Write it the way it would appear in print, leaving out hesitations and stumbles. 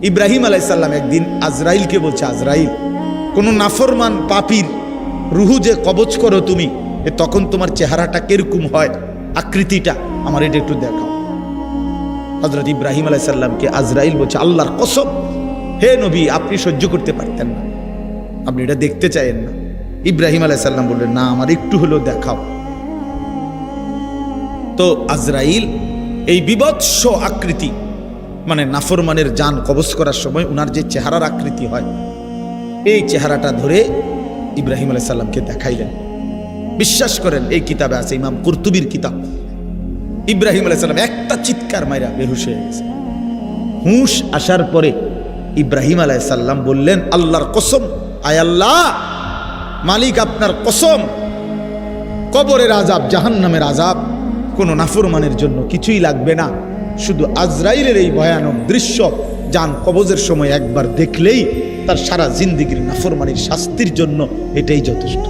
ইব্রাহিম আলাইহিস সালাম একদিন আজরাইলকে বলছে, আজরাইল, কোনো নাফরমান পাপীর রুহু যে কবজ করো তুমি, তখন তোমার চেহারাটা কিরকম হয়, আকৃতিটা আমার এটা একটু দেখাও। হযরত ইব্রাহিম আলাইহিস সালামকে আজরাইল বলছে, আল্লাহর কসম হে নবী, আপনি সহ্য করতে পারতেন না, আপনি এটা দেখতে চাইেন না। ইব্রাহিম আলাইহিস সালাম বললেন, না, আমার একটু হলেও দেখাও। তো আজরাইল এই বিভৎস আকৃতি, মানে নাফরমানের জান কবজ করার সময় উনার যে চেহারার আকৃতি হয়, এই চেহারাটা ধরে ইব্রাহিম আলাইহিস সালামকে দেখাইলেন। বিশ্বাস করেন, এই কিতাবে আছে, ইমাম কুরতুবীর কিতাব। ইব্রাহিম আলাইহিস সালাম একটা চিৎকার মাইরা বেহুশ হয়ে গেছে। হুঁশ আসার পরে ইব্রাহিম আলাইহিস সালাম বললেন, আল্লাহর কসম, আয় আল্লাহ, মালিক আপনার কসম, কবরের আযাব, জাহান্নামের আযাব কোনো নাফরমানের জন্য কিছুই লাগবে না, শুধু আজরাইলের এই ভয়ানক দৃশ্য জান কবজের সময় একবার দেখলেই তার সারা জিন্দেগীর নাফরমানির শাস্তির জন্য এটাই যথেষ্ট।